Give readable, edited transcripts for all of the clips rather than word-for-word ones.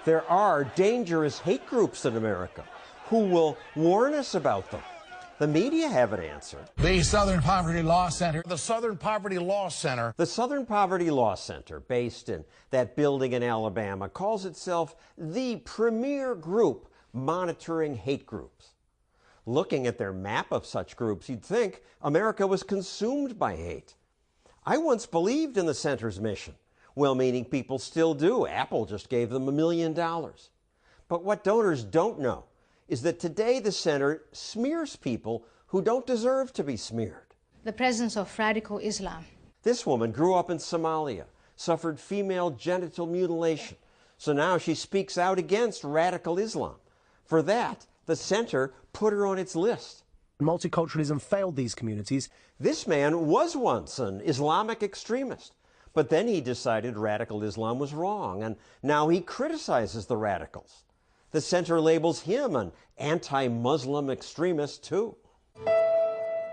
There are dangerous hate groups in America. Who will warn us about them? The media have an answer. The Southern Poverty Law Center. The Southern Poverty Law Center. The Southern Poverty Law Center, based in that building in Alabama, calls itself the premier group monitoring hate groups. Looking at their map of such groups, you'd think America was consumed by hate. I once believed in the center's mission. Well-meaning people still do. Apple just gave them $1 million. But what donors don't know is that today the center smears people who don't deserve to be smeared. The presence of radical Islam. This woman grew up in Somalia, suffered female genital mutilation, so now she speaks out against radical Islam. For that, the center put her on its list. Multiculturalism failed these communities. This man was once an Islamic extremist, but then he decided radical Islam was wrong, and now he criticizes the radicals. The center labels him an anti-Muslim extremist, too.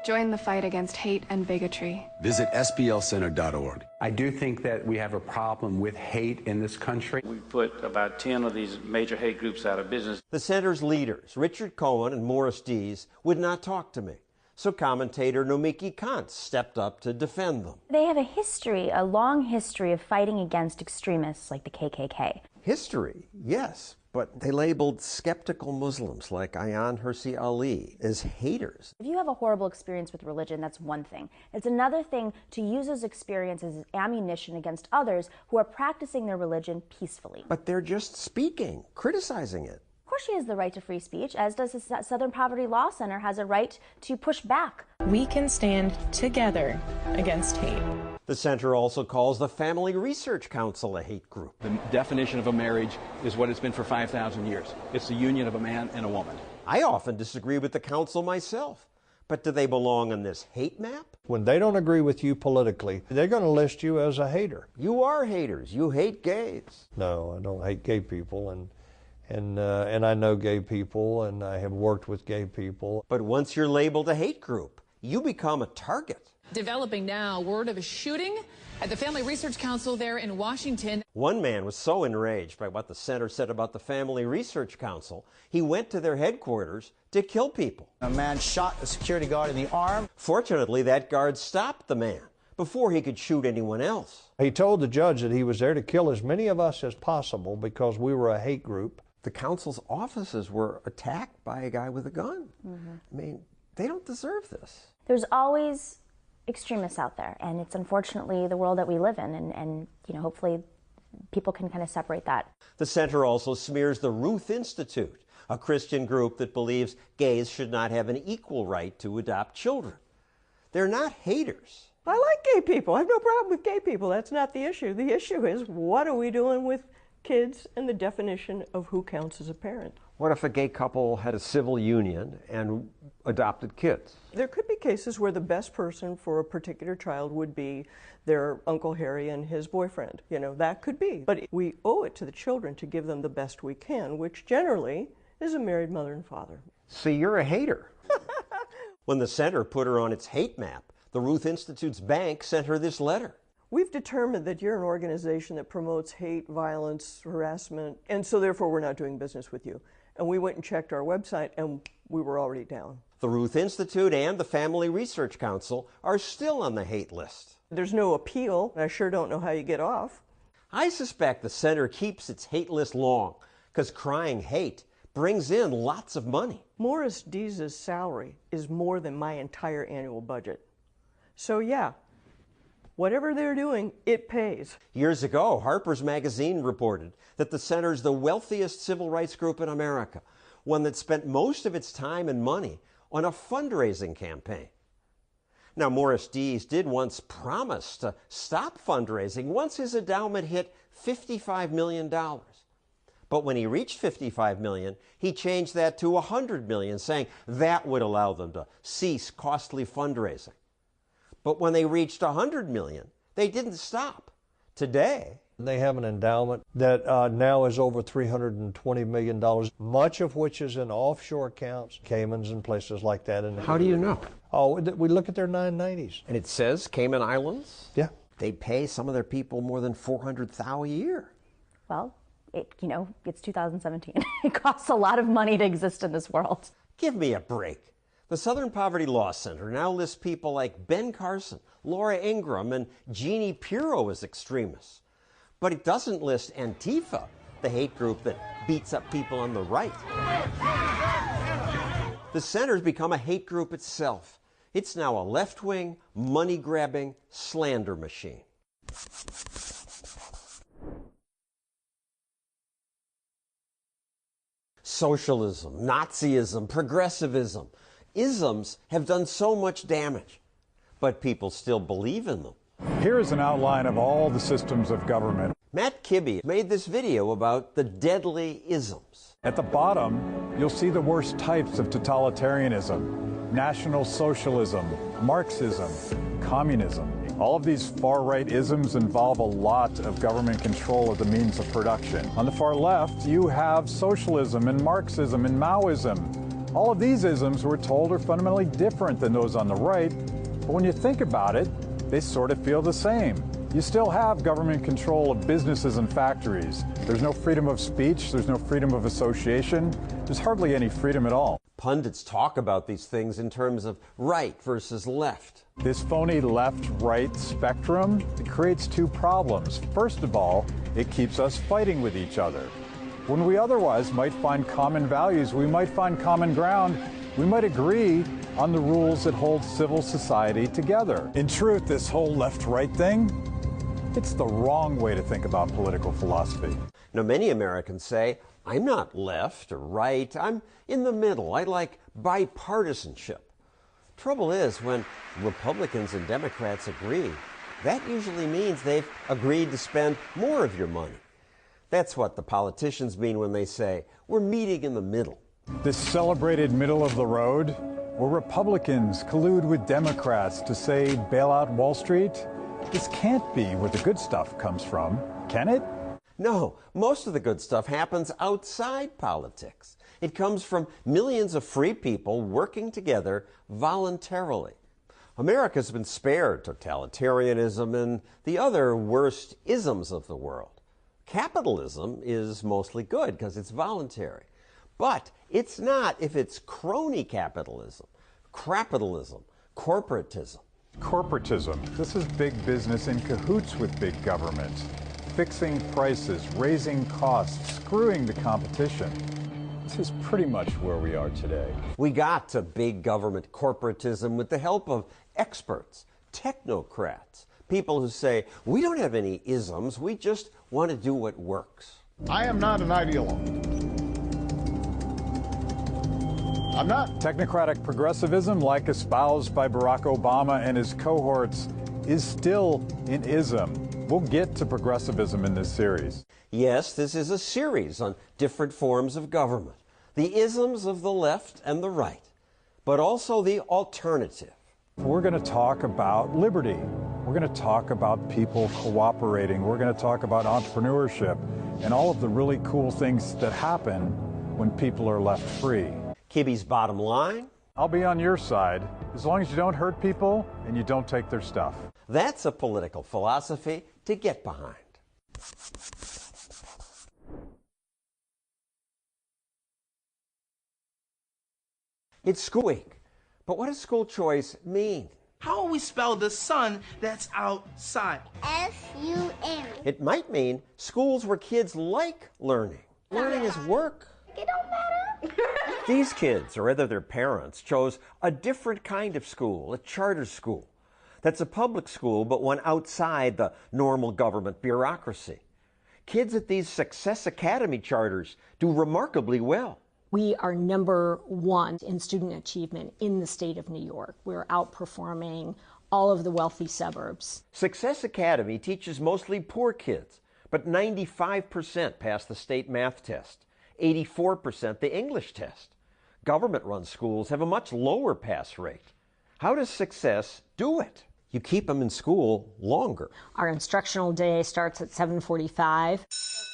Join the fight against hate and bigotry. Visit splcenter.org. I do think that we have a problem with hate in this country. We put about 10 of these major hate groups out of business. The center's leaders, Richard Cohen and Morris Dees, would not talk to me. So commentator Nomiki Kant stepped up to defend them. They have a long history of fighting against extremists like the KKK. History, yes, but they labeled skeptical Muslims like Ayaan Hirsi Ali as haters. If you have a horrible experience with religion, that's one thing. It's another thing to use those experiences as ammunition against others who are practicing their religion peacefully. But they're just speaking, criticizing it. Of course she has the right to free speech, as does the Southern Poverty Law Center has a right to push back. We can stand together against hate. The center also calls the Family Research Council a hate group. The definition of a marriage is what it's been for 5,000 years. It's the union of a man and a woman. I often disagree with the council myself, but do they belong on this hate map? When they don't agree with you politically, they're going to list you as a hater. You are haters. You hate gays. No, I don't hate gay people, and I know gay people, and I have worked with gay people. But once you're labeled a hate group, you become a target. Developing now, word of a shooting at the Family Research Council there in Washington. One man was so enraged by what the center said about the Family Research Council, he went to their headquarters to kill people. A man shot a security guard in the arm. Fortunately, that guard stopped the man before he could shoot anyone else. He told the judge that he was there to kill as many of us as possible because we were a hate group. The council's offices were attacked by a guy with a gun. I mean, they don't deserve this. There's always extremists out there, and it's unfortunately the world that we live in, and you know, hopefully people can kind of separate that. The center also smears the Ruth Institute, a Christian group that believes gays should not have an equal right to adopt children. They're not haters. I like gay people. I have no problem with gay people. That's not the issue. The issue is, what are we doing with kids and the definition of who counts as a parent? What if a gay couple had a civil union and adopted kids? There could be cases where the best person for a particular child would be their Uncle Harry and his boyfriend. You know, that could be. But we owe it to the children to give them the best we can, which generally is a married mother and father. See, you're a hater. When the center put her on its hate map, the Ruth Institute's bank sent her this letter. We've determined that you're an organization that promotes hate, violence, harassment, and so therefore we're not doing business with you. And we went and checked our website, and we were already down. The Ruth Institute and the Family Research Council are still on the hate list. There's no appeal. I sure don't know how you get off. I suspect the center keeps its hate list long because crying hate brings in lots of money. Morris Dees' salary is more than my entire annual budget. So yeah, whatever they're doing, it pays. Years ago, Harper's Magazine reported that the center's the wealthiest civil rights group in America, one that spent most of its time and money on a fundraising campaign. Now, Morris Dees did once promise to stop fundraising once his endowment hit $55 million. But when he reached $55 million, he changed that to $100 million, saying that would allow them to cease costly fundraising. But when they reached $100 million, they didn't stop. Today, they have an endowment that now is over $320 million, much of which is in offshore accounts, Caymans and places like that. How do you know? Oh, we look at their 990s. And it says Cayman Islands? Yeah. They pay some of their people more than $400,000 a year. Well, It's 2017. It costs a lot of money to exist in this world. Give me a break. The Southern Poverty Law Center now lists people like Ben Carson, Laura Ingraham, and Jeannie Pirro as extremists. But it doesn't list Antifa, the hate group that beats up people on the right. The center's become a hate group itself. It's now a left-wing, money-grabbing slander machine. Socialism, Nazism, progressivism. Isms have done so much damage, but people still believe in them. Here is an outline of all the systems of government. Matt Kibbe made this video about the Deadly-isms. At the bottom, you'll see the worst types of totalitarianism: National Socialism, Marxism, Communism. All of these far-right isms involve a lot of government control of the means of production. On the far left, you have socialism and Marxism and Maoism. All of these isms, we're told, are fundamentally different than those on the right, but when you think about it, they sort of feel the same. You still have government control of businesses and factories. There's no freedom of speech, there's no freedom of association, there's hardly any freedom at all. Pundits talk about these things in terms of right versus left. This phony left-right spectrum, it creates two problems. First of all, it keeps us fighting with each other. When we otherwise might find common values, we might find common ground, we might agree on the rules that hold civil society together. In truth, this whole left-right thing, it's the wrong way to think about political philosophy. Now, many Americans say, I'm not left or right, I'm in the middle. I like bipartisanship. Trouble is, when Republicans and Democrats agree, that usually means they've agreed to spend more of your money. That's what the politicians mean when they say, we're meeting in the middle. This celebrated middle of the road, where Republicans collude with Democrats to say bail out Wall Street, this can't be where the good stuff comes from, can it? No, most of the good stuff happens outside politics. It comes from millions of free people working together voluntarily. America's been spared totalitarianism and the other worst isms of the world. Capitalism is mostly good because it's voluntary. But it's not if it's crony capitalism, crapitalism, corporatism. Corporatism. This is big business in cahoots with big government. Fixing prices, raising costs, screwing the competition. This is pretty much where we are today. We got to big government corporatism with the help of experts, technocrats, people who say, we don't have any isms, we just want to do what works. I am not an ideologue. I'm not. Technocratic progressivism, like espoused by Barack Obama and his cohorts, is still an ism. We'll get to progressivism in this series. Yes, this is a series on different forms of government, the isms of the left and the right, but also the alternative. We're going to talk about liberty. We're going to talk about people cooperating. We're going to talk about entrepreneurship and all of the really cool things that happen when people are left free. Kibbe's bottom line? I'll be on your side as long as you don't hurt people and you don't take their stuff. That's a political philosophy to get behind. It's school week, but what does school choice mean? How will we spell the sun that's outside? S-U-N. It might mean schools where kids like learning. Learning is work. It don't matter. These kids, or rather their parents, chose a different kind of school, a charter school. That's a public school, but one outside the normal government bureaucracy. Kids at these Success Academy charters do remarkably well. We are #1 in student achievement in the state of New York. We're outperforming all of the wealthy suburbs. Success Academy teaches mostly poor kids, but 95% pass the state math test, 84% the English test. Government-run schools have a much lower pass rate. How does Success do it? You keep them in school longer. Our instructional day starts at 7:45.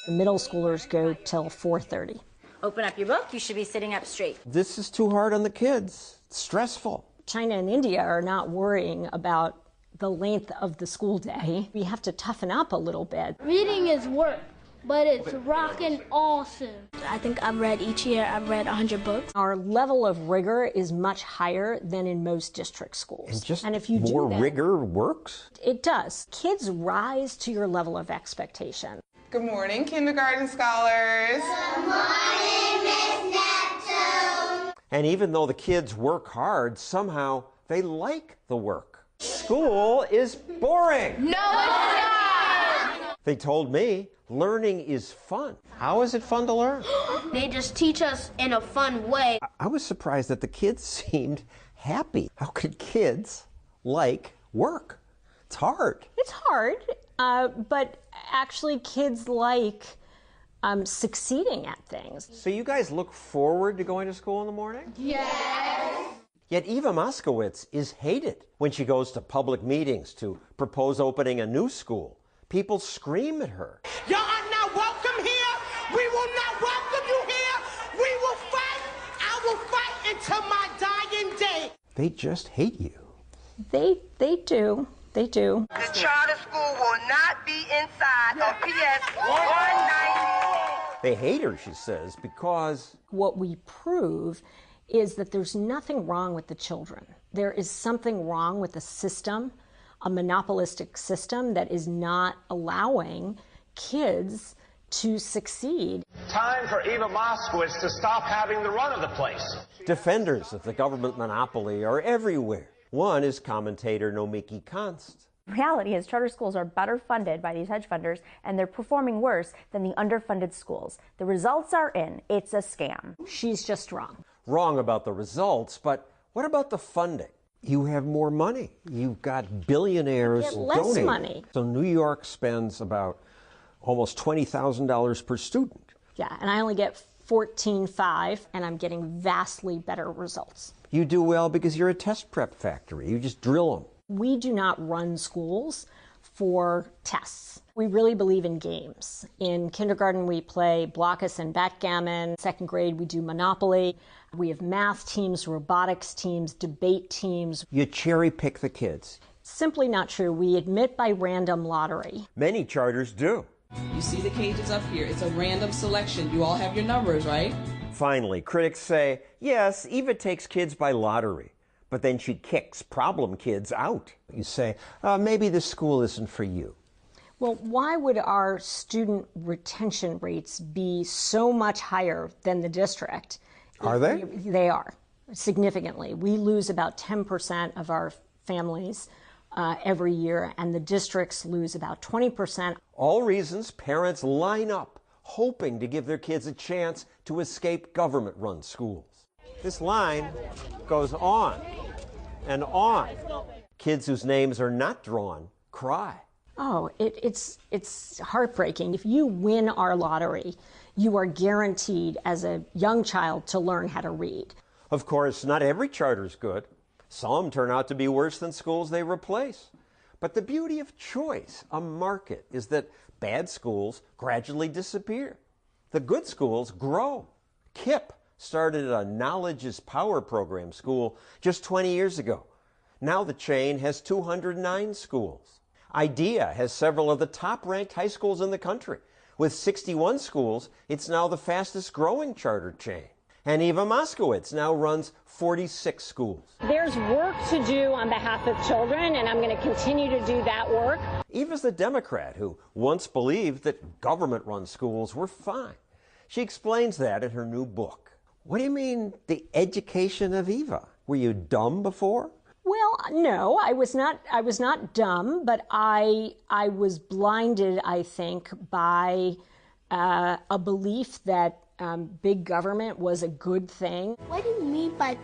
The middle schoolers go till 4:30. Open up your book. You should be sitting up straight. This is too hard on the kids. It's stressful. China and India are not worrying about the length of the school day. We have to toughen up a little bit. Reading is work. but it's rockin' awesome. I think I've read each year, I've read 100 books. Our level of rigor is much higher than in most district schools. And if you more do that, rigor works? it does. Kids rise to your level of expectation. Good morning, kindergarten scholars. Good morning, Miss Neptune. And even though the kids work hard, somehow they like the work. School is boring. No, it's not. They told me learning is fun. How is it fun to learn? They just teach us in a fun way. I was surprised that the kids seemed happy. How could kids like work? It's hard. It's hard, but actually kids like succeeding at things. So you guys look forward to going to school in the morning? Yes. Yet Eva Moskowitz is hated when she goes to public meetings to propose opening a new school. People scream at her. Y'all are not welcome here. We will not welcome you here. We will fight. I will fight until my dying day. They just hate you. They do. They do. The charter school will not be inside of PS 190. They hate her, she says, because what we prove is that there's nothing wrong with the children. There is something wrong with the system, a monopolistic system that is not allowing kids to succeed. Time for Eva Moskowitz to stop having the run of the place. defenders of the government monopoly are everywhere. One is commentator Nomiki Konst. Reality is charter schools are better funded by these hedge funders, and they're performing worse than the underfunded schools. The results are in. It's a scam. She's just wrong. Wrong about the results, but what about the funding? You have more money. You've got billionaires Get less donating. money. So New York spends about almost $20,000 per student. Yeah, and I only get $14,500, and I'm getting vastly better results. You do well because you're a test prep factory. You just drill them. We do not run schools for tests. We really believe in games. In kindergarten, we play blokus and backgammon. Second grade, we do Monopoly. We have math teams, robotics teams, debate teams. You cherry pick the kids. Simply not true. We admit by random lottery. Many charters do. You see the cages up here. It's a random selection. You all have your numbers, right? Finally, critics say, yes, Eva takes kids by lottery, but then she kicks problem kids out. You say, maybe this school isn't for you. Well, why would our student retention rates be so much higher than the district? Are they? They are, significantly. We lose about 10% of our families every year, and the districts lose about 20%. All reasons parents line up, hoping to give their kids a chance to escape government-run schools. This line goes on and on. Kids whose names are not drawn cry. Oh, it's heartbreaking. If you win our lottery, you are guaranteed as a young child to learn how to read. Of course, not every charter's good. Some turn out to be worse than schools they replace. But the beauty of choice, a market, is that bad schools gradually disappear. The good schools grow. KIPP started a Knowledge is Power program school just 20 years ago. Now the chain has 209 schools. IDEA has several of the top-ranked high schools in the country. With 61 schools, it's now the fastest growing charter chain. And Eva Moskowitz now runs 46 schools. There's work to do on behalf of children, and I'm going to continue to do that work. Eva's the Democrat who once believed that government-run schools were fine. She explains that in her new book. What do you mean, the education of Eva? Were you dumb before? Well, no, I was not dumb, but I was blinded, I think, by a belief that big government was a good thing. What do you mean by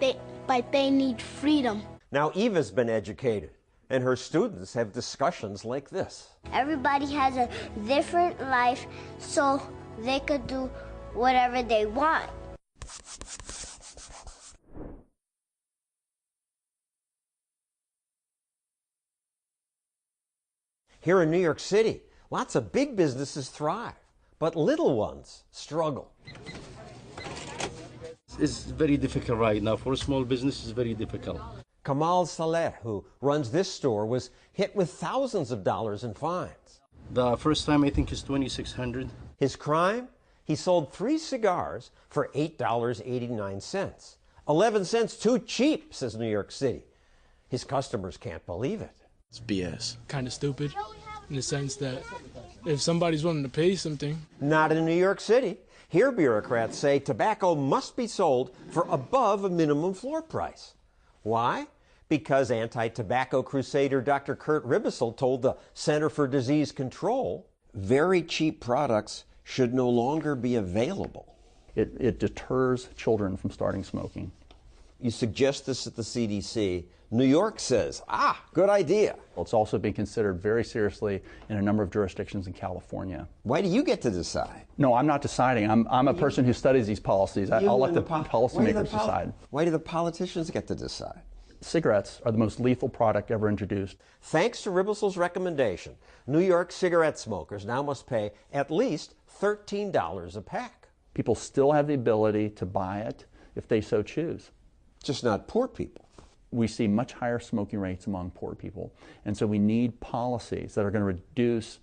they need freedom? Now Eva's been educated, and her students have discussions like this. Everybody has a different life, so they could do whatever they want. Here in New York City, lots of big businesses thrive, but little ones struggle. It's very difficult right now. For a small business, it's very difficult. Kamal Saleh, who runs this store, was hit with thousands of dollars in fines. The first time, I think, is $2,600. His crime? He sold 3 cigars for $8.89. 11 cents too cheap, says New York City. His customers can't believe it. It's BS. Kind of stupid in the sense that if somebody's willing to pay something. Not in New York City. Here, bureaucrats say tobacco must be sold for above a minimum floor price. Why? Because anti-tobacco crusader Dr. Kurt Ribisel told the Center for Disease Control very cheap products should no longer be available. It deters children from starting smoking. You suggest this at the CDC. New York says, good idea. It's also being considered very seriously in a number of jurisdictions in California. Why do you get to decide? No, I'm not deciding. I'm a person who studies these policies. I'll let the policymakers decide. Why do the politicians get to decide? Cigarettes are the most lethal product ever introduced. Thanks to Ribisel's recommendation, New York cigarette smokers now must pay at least $13 a pack. People still have the ability to buy it if they so choose. Just not poor people. We see much higher smoking rates among poor people, and so we need policies that are going to reduce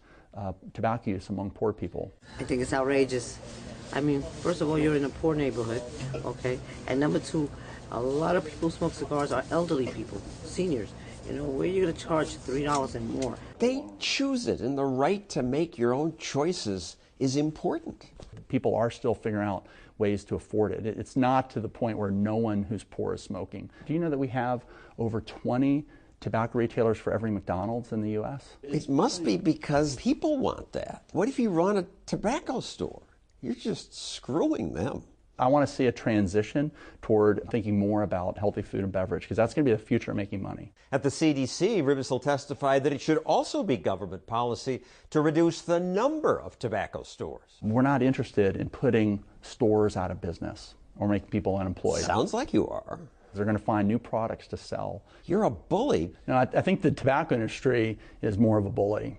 tobacco use among poor people. I think it's outrageous. I mean, first of all, you're in a poor neighborhood, okay? And number two, a lot of people who smoke cigars are elderly people, seniors. You know, where are you going to charge $3 and more? They choose it, and the right to make your own choices is important. People are still figuring out ways to afford it. It's not to the point where no one who's poor is smoking. Do you know that we have over 20 tobacco retailers for every McDonald's in the U.S.? It must be because people want that. What if you run a tobacco store? You're just screwing them. I want to see a transition toward thinking more about healthy food and beverage, because that's going to be the future of making money. At the CDC, Ribisel testified that it should also be government policy to reduce the number of tobacco stores. We're not interested in putting stores out of business or making people unemployed. Sounds like you are. They're going to find new products to sell. You're a bully. No, I think the tobacco industry is more of a bully.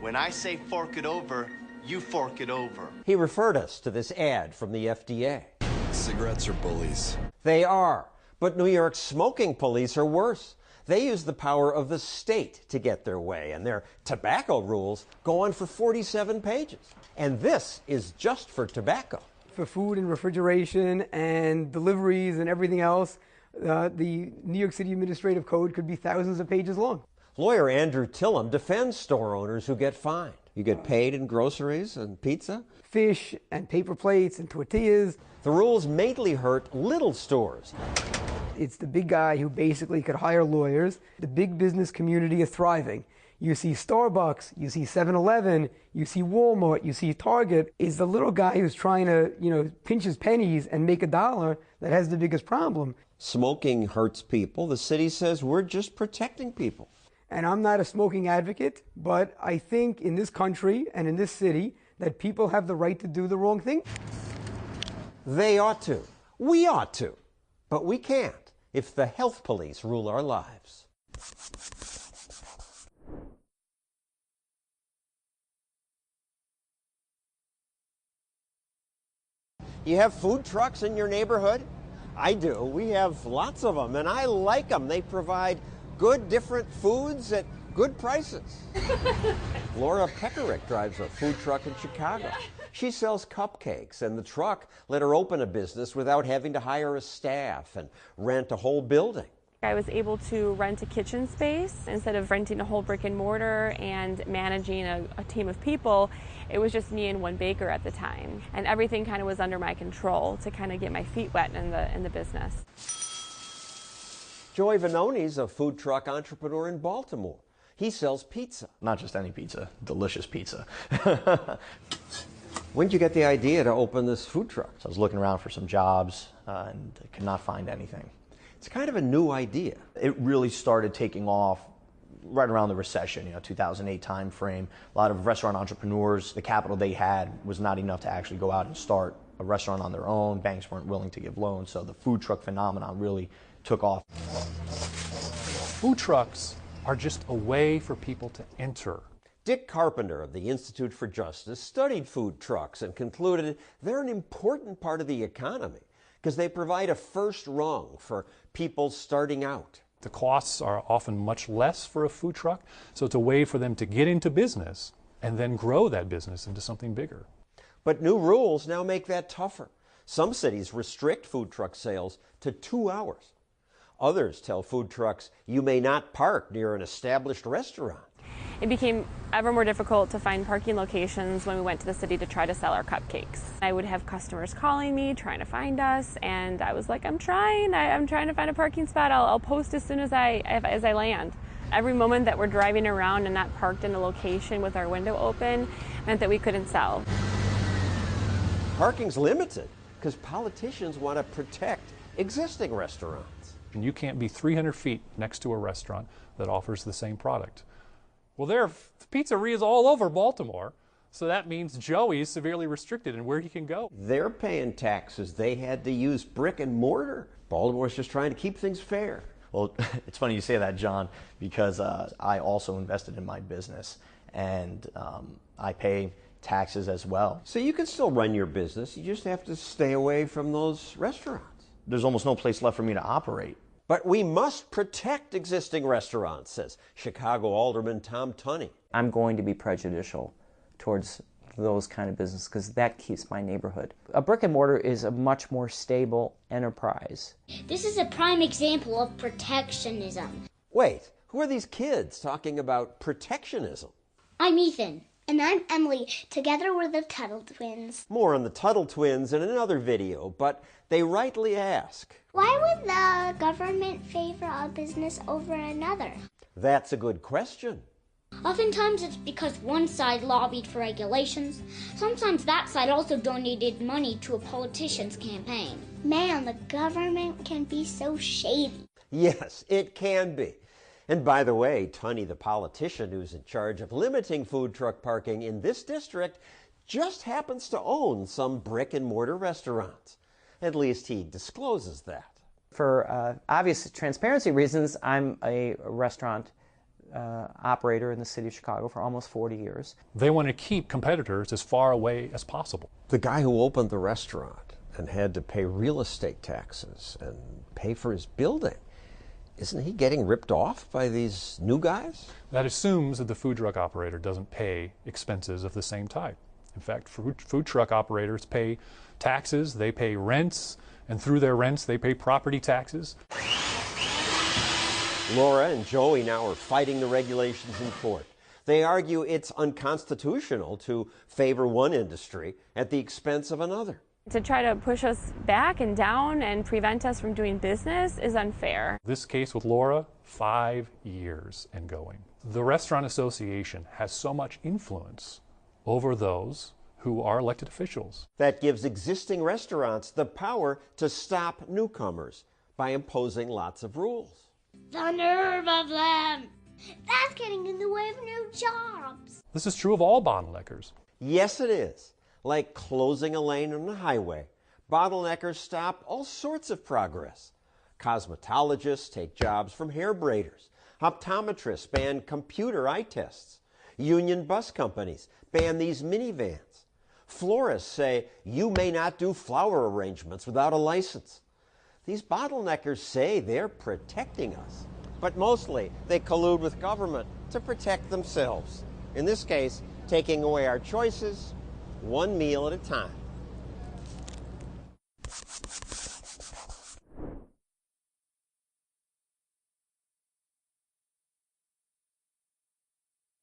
When I say fork it over, you fork it over. He referred us to this ad from the FDA. Cigarettes are bullies. They are, but New York's smoking police are worse. They use the power of the state to get their way, and their tobacco rules go on for 47 pages. And this is just for tobacco. For food and refrigeration and deliveries and everything else, the New York City Administrative Code could be thousands of pages long. Lawyer Andrew Tillum defends store owners who get fined. You get paid in groceries and pizza? Fish and paper plates and tortillas. The rules mainly hurt little stores. It's the big guy who basically could hire lawyers. The big business community is thriving. You see Starbucks, you see 7-Eleven, you see Walmart, you see Target. It's the little guy who's trying to, pinch his pennies and make $1 that has the biggest problem. Smoking hurts people. The city says we're just protecting people. And I'm not a smoking advocate, but I think in this country and in this city that people have the right to do the wrong thing. They ought to. We ought to. But we can't if the health police rule our lives. You have food trucks in your neighborhood? I do. We have lots of them, and I like them. They provide good, different foods at good prices. Laura Peckerick drives a food truck in Chicago. She sells cupcakes, and the truck let her open a business without having to hire a staff and rent a whole building. I was able to rent a kitchen space instead of renting a whole brick and mortar and managing a team of people. It was just me and one baker at the time, and everything kind of was under my control to kind of get my feet wet in the business. Joey Vanoni's a food truck entrepreneur in Baltimore. He sells pizza. Not just any pizza, delicious pizza. When did you get the idea to open this food truck? So I was looking around for some jobs and could not find anything. It's kind of a new idea. It really started taking off right around the recession, 2008 time frame. A lot of restaurant entrepreneurs, the capital they had was not enough to actually go out and start a restaurant on their own. Banks weren't willing to give loans, so the food truck phenomenon really took off. Food trucks are just a way for people to enter. Dick Carpenter of the Institute for Justice studied food trucks and concluded they're an important part of the economy because they provide a first rung for people starting out. The costs are often much less for a food truck, so it's a way for them to get into business and then grow that business into something bigger. But new rules now make that tougher. Some cities restrict food truck sales to 2 hours. Others tell food trucks you may not park near an established restaurant. It became ever more difficult to find parking locations when we went to the city to try to sell our cupcakes. I would have customers calling me, trying to find us, and I was like, I'm trying to find a parking spot. I'll post as soon as I land. Every moment that we're driving around and not parked in a location with our window open meant that we couldn't sell. Parking's limited because politicians want to protect existing restaurants. And you can't be 300 feet next to a restaurant that offers the same product. Well, there are pizzerias all over Baltimore, so that means Joey's severely restricted in where he can go. They're paying taxes. They had to use brick and mortar. Baltimore's just trying to keep things fair. Well, it's funny you say that, John, because I also invested in my business, and I pay taxes as well. So you can still run your business. You just have to stay away from those restaurants. There's almost no place left for me to operate. But we must protect existing restaurants, says Chicago Alderman Tom Tunney. I'm going to be prejudicial towards those kind of businesses because that keeps my neighborhood. A brick and mortar is a much more stable enterprise. This is a prime example of protectionism. Wait, who are these kids talking about protectionism? I'm Ethan. And I'm Emily. Together we're the Tuttle twins. More on the Tuttle twins in another video, but they rightly ask, why would the government favor a business over another? That's a good question. Oftentimes it's because one side lobbied for regulations. Sometimes that side also donated money to a politician's campaign. Man, the government can be so shady. Yes, it can be. And by the way, Tunney, the politician who's in charge of limiting food truck parking in this district, just happens to own some brick and mortar restaurants. At least he discloses that. For obvious transparency reasons, I'm a restaurant operator in the city of Chicago for almost 40 years. They want to keep competitors as far away as possible. The guy who opened the restaurant and had to pay real estate taxes and pay for his building, isn't he getting ripped off by these new guys? That assumes that the food truck operator doesn't pay expenses of the same type. In fact, food truck operators pay taxes, they pay rents, and through their rents they pay property taxes. Laura and Joey now are fighting the regulations in court. They argue it's unconstitutional to favor one industry at the expense of another. To try to push us back and down and prevent us from doing business is unfair. This case with Laura, 5 years and going. The Restaurant Association has so much influence over those who are elected officials. That gives existing restaurants the power to stop newcomers by imposing lots of rules. The nerve of them! That's getting in the way of new jobs. This is true of all bottleneckers. Yes, it is. Like closing a lane on the highway, bottleneckers stop all sorts of progress. Cosmetologists take jobs from hair braiders. Optometrists ban computer eye tests. Union bus companies ban these minivans. Florists say you may not do flower arrangements without a license. These bottleneckers say they're protecting us, but mostly they collude with government to protect themselves. In this case, taking away our choices, one meal at a time.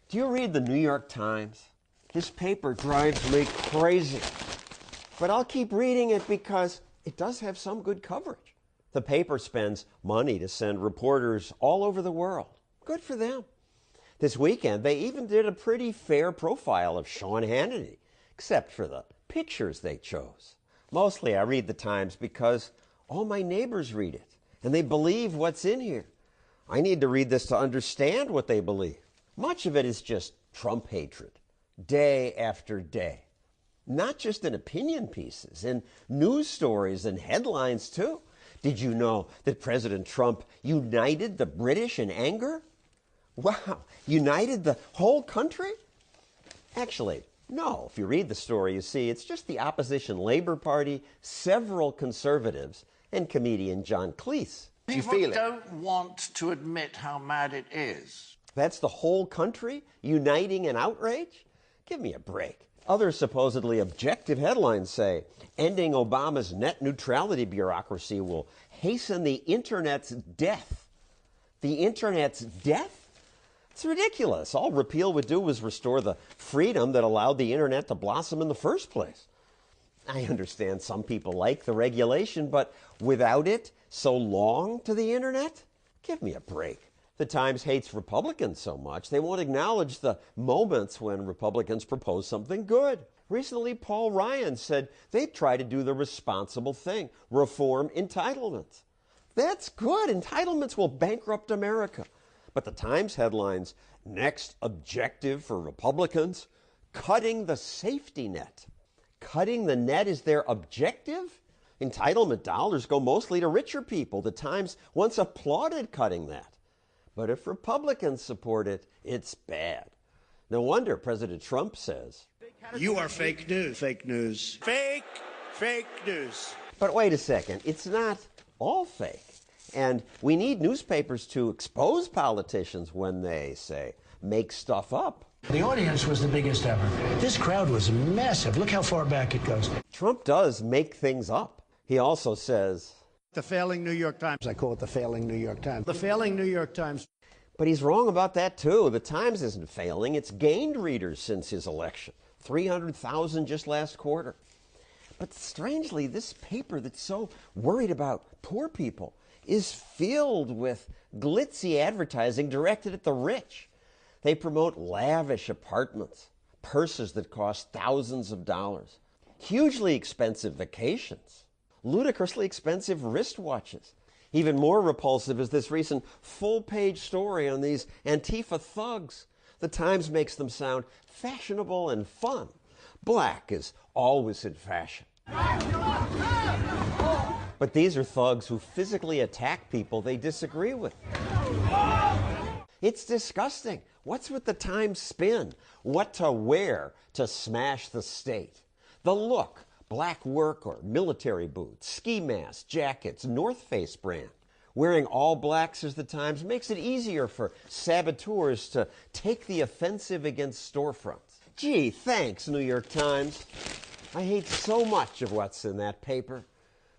Do you read the New York Times? This paper drives me crazy. But I'll keep reading it because it does have some good coverage. The paper spends money to send reporters all over the world. Good for them. This weekend, they even did a pretty fair profile of Sean Hannity, except for the pictures they chose. Mostly I read the Times because all my neighbors read it, and they believe what's in here. I need to read this to understand what they believe. Much of it is just Trump hatred, day after day. Not just in opinion pieces, in news stories and headlines too. Did you know that President Trump united the British in anger? Wow, united the whole country? Actually, no. If you read the story, you see it's just the opposition Labor Party, several conservatives, and comedian John Cleese. People don't want to admit how mad it is. That's the whole country uniting in outrage? Give me a break. Other supposedly objective headlines say, ending Obama's net neutrality bureaucracy will hasten the Internet's death. The Internet's death? It's ridiculous. All repeal would do was restore the freedom that allowed the Internet to blossom in the first place. I understand some people like the regulation, but without it, so long to the Internet? Give me a break. The Times hates Republicans so much, they won't acknowledge the moments when Republicans propose something good. Recently, Paul Ryan said they'd try to do the responsible thing, reform entitlements. That's good. Entitlements will bankrupt America. But the Times headlines, next objective for Republicans, cutting the safety net. Cutting the net is their objective? Entitlement dollars go mostly to richer people. The Times once applauded cutting that. But if Republicans support it, it's bad. No wonder President Trump says, You are fake news. Fake news. Fake news. But wait a second, it's not all fake. And we need newspapers to expose politicians when they, say, make stuff up. The audience was the biggest ever. This crowd was massive. Look how far back it goes. Trump does make things up. He also says, The failing New York Times. I call it the failing New York Times. The failing New York Times. But he's wrong about that, too. The Times isn't failing. It's gained readers since his election. 300,000 just last quarter. But strangely, this paper that's so worried about poor people is filled with glitzy advertising directed at the rich. They promote lavish apartments, purses that cost thousands of dollars, hugely expensive vacations, ludicrously expensive wristwatches. Even more repulsive is this recent full-page story on these Antifa thugs. The Times makes them sound fashionable and fun. Black is always in fashion. But these are thugs who physically attack people they disagree with. It's disgusting. What's with the Times spin? What to wear to smash the state? The look. Black work or military boots, ski masks, jackets, North Face brand. Wearing all black, says the Times, makes it easier for saboteurs to take the offensive against storefronts. Gee, thanks, New York Times. I hate so much of what's in that paper,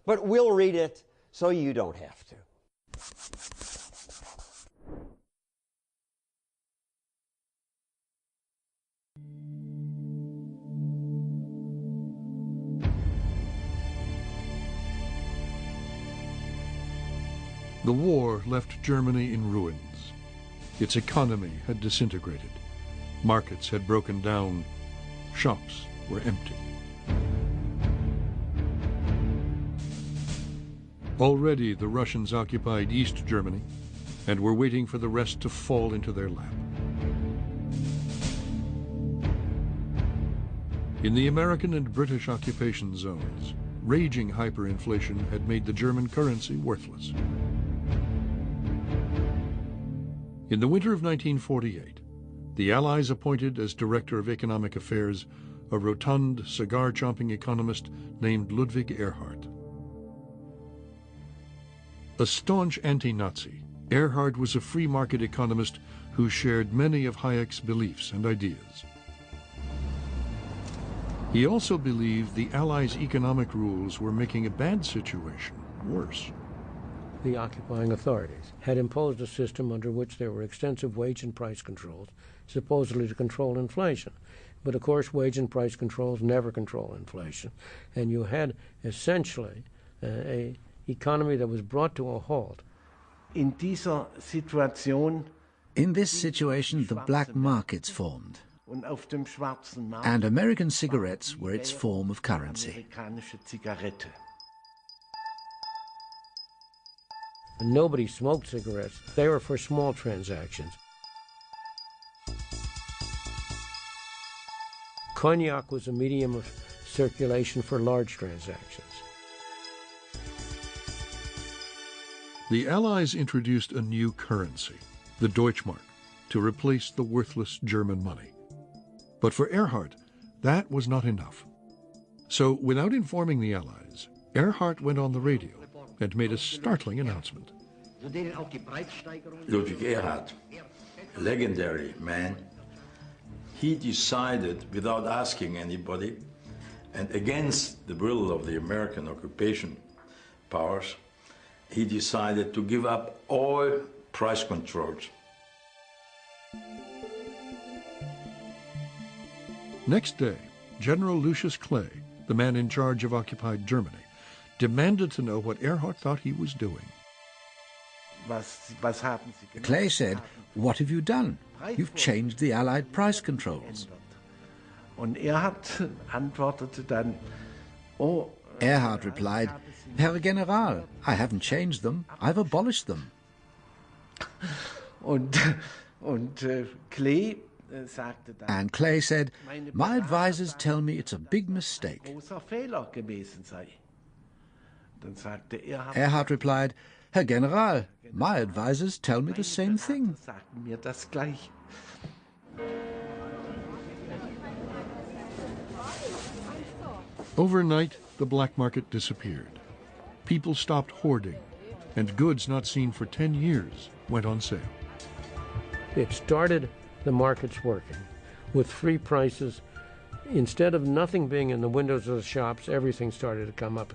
but we'll read it so you don't have to. The war left Germany in ruins. Its economy had disintegrated. Markets had broken down. Shops were empty. Already the Russians occupied East Germany and were waiting for the rest to fall into their lap. In the American and British occupation zones, raging hyperinflation had made the German currency worthless. In the winter of 1948, the Allies appointed as Director of Economic Affairs a rotund, cigar-chomping economist named Ludwig Erhard. A staunch anti-Nazi, Erhard was a free market economist who shared many of Hayek's beliefs and ideas. He also believed the Allies' economic rules were making a bad situation worse. The occupying authorities had imposed a system under which there were extensive wage and price controls, supposedly to control inflation. But of course, wage and price controls never control inflation. And you had essentially an economy that was brought to a halt. In this situation, the black markets formed, and American cigarettes were its form of currency. Nobody smoked cigarettes. They were for small transactions. Cognac was a medium of circulation for large transactions. The Allies introduced a new currency, the Deutschmark, to replace the worthless German money. But for Erhard, that was not enough. So, without informing the Allies, Erhard went on the radio and made a startling announcement. Ludwig Erhard, legendary man. he decided, without asking anybody, and against the will of the American occupation powers, he decided to give up all price controls. Next day, General Lucius Clay, the man in charge of occupied Germany, demanded to know what Ehrhardt thought he was doing. Clay said, "What have you done? You've changed the Allied price controls." Ehrhardt replied, "Herr General, I haven't changed them, I've abolished them." And Clay said, "My advisors tell me it's a big mistake." Ehrhardt replied, "Herr General, my advisors tell me the same thing." Overnight, the black market disappeared. People stopped hoarding, and goods not seen for 10 years went on sale. It started the markets working with free prices. Instead of nothing being in the windows of the shops, everything started to come up.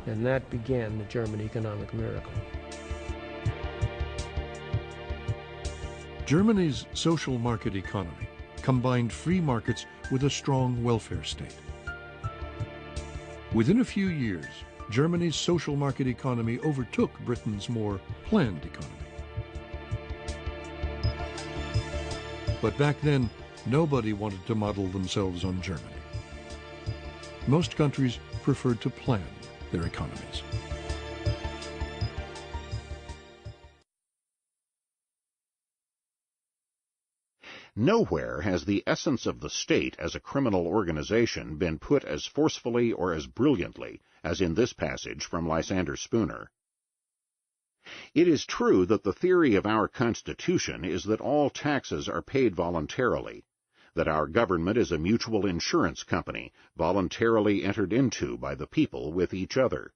And that began the German economic miracle. Germany's social market economy combined free markets with a strong welfare state. Within a few years, Germany's social market economy overtook Britain's more planned economy. But back then, nobody wanted to model themselves on Germany. Most countries preferred to plan their economies. Nowhere has the essence of the state as a criminal organization been put as forcefully or as brilliantly as in this passage from Lysander Spooner. It is true that the theory of our Constitution is that all taxes are paid voluntarily, that our government is a mutual insurance company voluntarily entered into by the people with each other.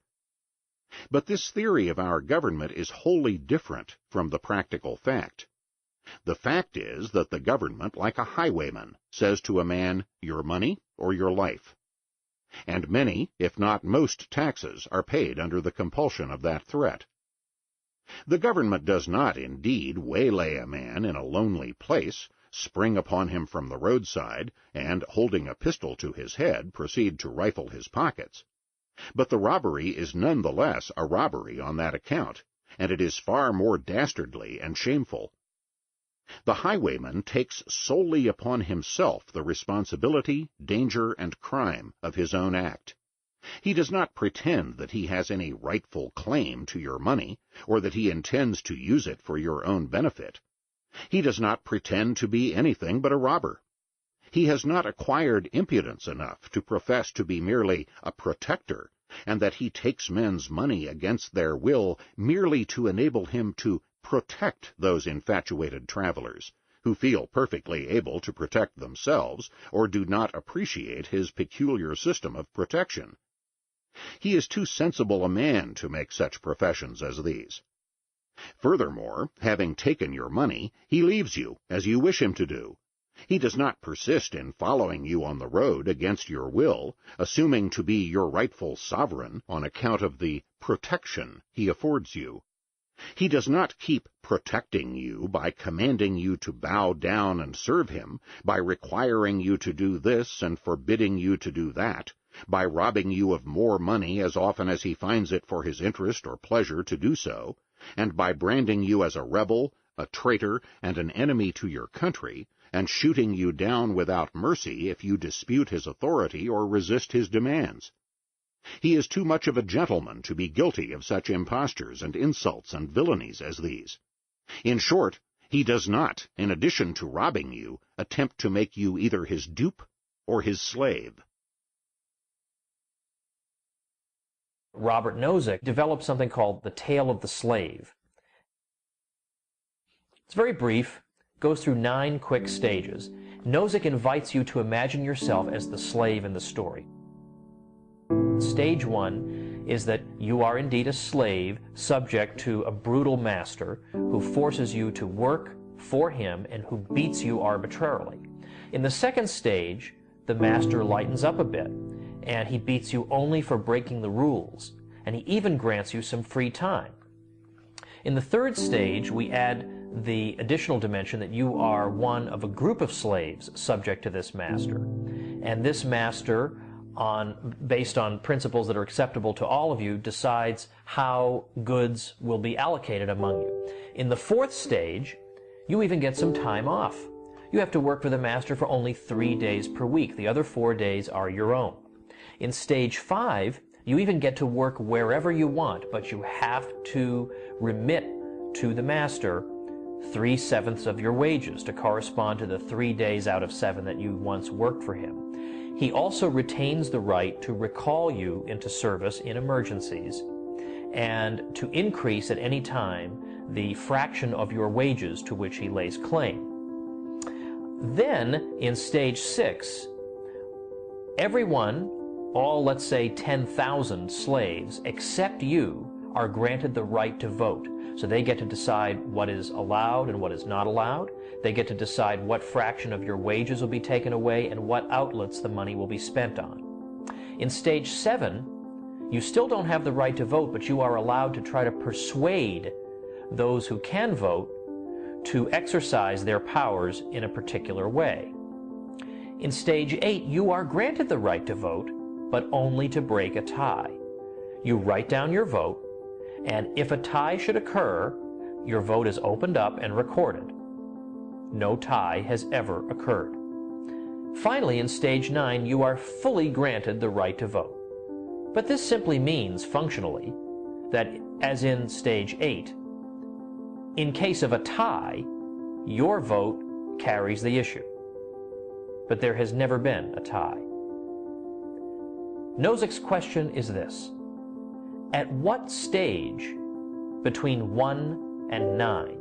But this theory of our government is wholly different from the practical fact. The fact is that the government, like a highwayman, says to a man, "Your money or your life." And many, if not most, taxes are paid under the compulsion of that threat. The government does not, indeed, waylay a man in a lonely place, spring upon him from the roadside, and, holding a pistol to his head, proceed to rifle his pockets. But the robbery is none the less a robbery on that account, and it is far more dastardly and shameful. The highwayman takes solely upon himself the responsibility, danger, and crime of his own act. He does not pretend that he has any rightful claim to your money, or that he intends to use it for your own benefit. He does not pretend to be anything but a robber. He has not acquired impudence enough to profess to be merely a protector, and that he takes men's money against their will merely to enable him to protect those infatuated travelers, who feel perfectly able to protect themselves, or do not appreciate his peculiar system of protection. He is too sensible a man to make such professions as these. Furthermore, having taken your money, he leaves you, as you wish him to do. He does not persist in following you on the road against your will, assuming to be your rightful sovereign on account of the protection he affords you. He does not keep protecting you by commanding you to bow down and serve him, by requiring you to do this and forbidding you to do that, by robbing you of more money as often as he finds it for his interest or pleasure to do so, and by branding you as a rebel, a traitor, and an enemy to your country, and shooting you down without mercy if you dispute his authority or resist his demands. He is too much of a gentleman to be guilty of such impostures and insults and villainies as these. In short, he does not, in addition to robbing you, attempt to make you either his dupe or his slave. Robert Nozick developed something called the Tale of the Slave. It's very brief, goes through 9 quick stages. Nozick invites you to imagine yourself as the slave in the story. Stage 1 is that you are indeed a slave subject to a brutal master who forces you to work for him and who beats you arbitrarily. In the second stage, the master lightens up a bit, and he beats you only for breaking the rules, and he even grants you some free time. In the third stage, we add the additional dimension that you are one of a group of slaves subject to this master. And this master, based on principles that are acceptable to all of you, decides how goods will be allocated among you. In the fourth stage, you even get some time off. You have to work for the master for only 3 days per week. The other 4 days are your own. In stage 5, you even get to work wherever you want, but you have to remit to the master 3/7 of your wages to correspond to the 3 days out of 7 that you once worked for him. He also retains the right to recall you into service in emergencies and to increase at any time the fraction of your wages to which he lays claim. Then, in stage 6, everyone, all let's say 10,000 slaves, except you, are granted the right to vote. So they get to decide what is allowed and what is not allowed. They get to decide what fraction of your wages will be taken away and what outlets the money will be spent on. In stage 7, you still don't have the right to vote, but you are allowed to try to persuade those who can vote to exercise their powers in a particular way. In stage 8, you are granted the right to vote, but only to break a tie. You write down your vote, and if a tie should occur, your vote is opened up and recorded. No tie has ever occurred. Finally, in stage 9, you are fully granted the right to vote. But this simply means, functionally, that, as in stage 8, in case of a tie, your vote carries the issue. But there has never been a tie. Nozick's question is this: at what stage between 1 and 9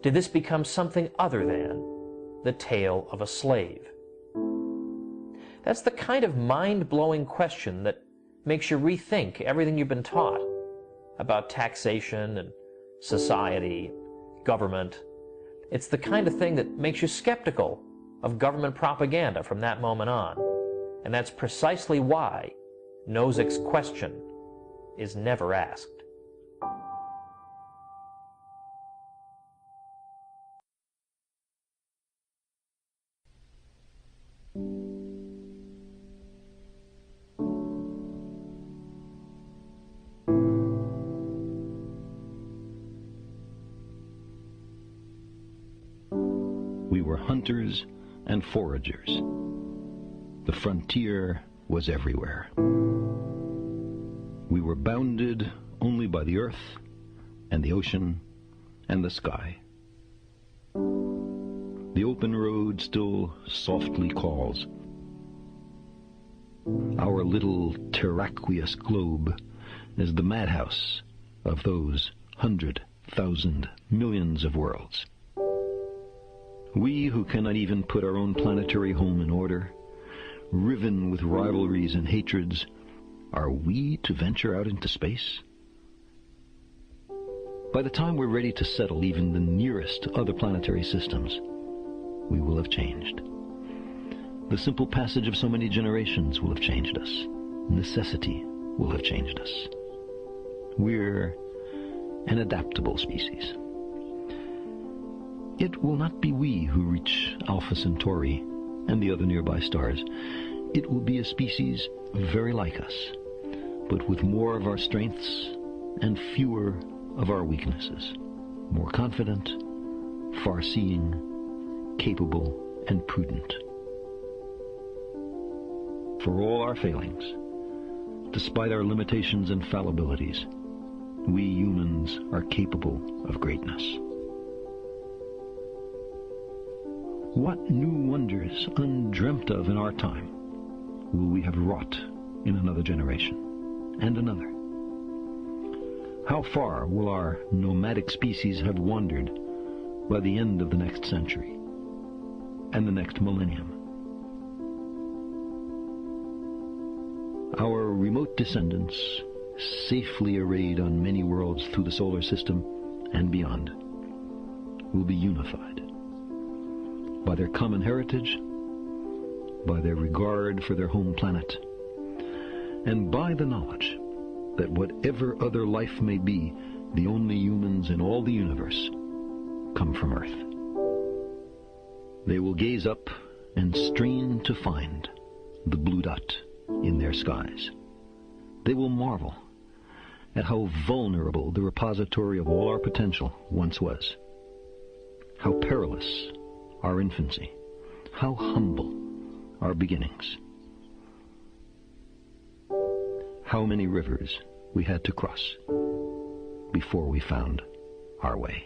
did this become something other than the tale of a slave? That's the kind of mind-blowing question that makes you rethink everything you've been taught about taxation and society, government. It's the kind of thing that makes you skeptical of government propaganda from that moment on. And that's precisely why Nozick's question is never asked. We were hunters and foragers. The frontier was everywhere. We were bounded only by the earth and the ocean and the sky. The open road still softly calls. Our little terraqueous globe is the madhouse of those 100,000 millions of worlds. We who cannot even put our own planetary home in order, riven with rivalries and hatreds, are we to venture out into space? By the time we're ready to settle even the nearest other planetary systems, we will have changed. The simple passage of so many generations will have changed us. Necessity will have changed us. We're an adaptable species. It will not be we who reach Alpha Centauri and the other nearby stars. It will be a species very like us, but with more of our strengths and fewer of our weaknesses. More confident, far-seeing, capable, and prudent. For all our failings, despite our limitations and fallibilities, we humans are capable of greatness. What new wonders, undreamt of in our time, will we have wrought in another generation, and another? How far will our nomadic species have wandered by the end of the next century, and the next millennium? Our remote descendants, safely arrayed on many worlds through the solar system and beyond, will be unified by their common heritage, by their regard for their home planet, and by the knowledge that whatever other life may be, the only humans in all the universe come from Earth. They will gaze up and strain to find the blue dot in their skies. They will marvel at how vulnerable the repository of all our potential once was, how perilous our infancy, how humble our beginnings, how many rivers we had to cross before we found our way.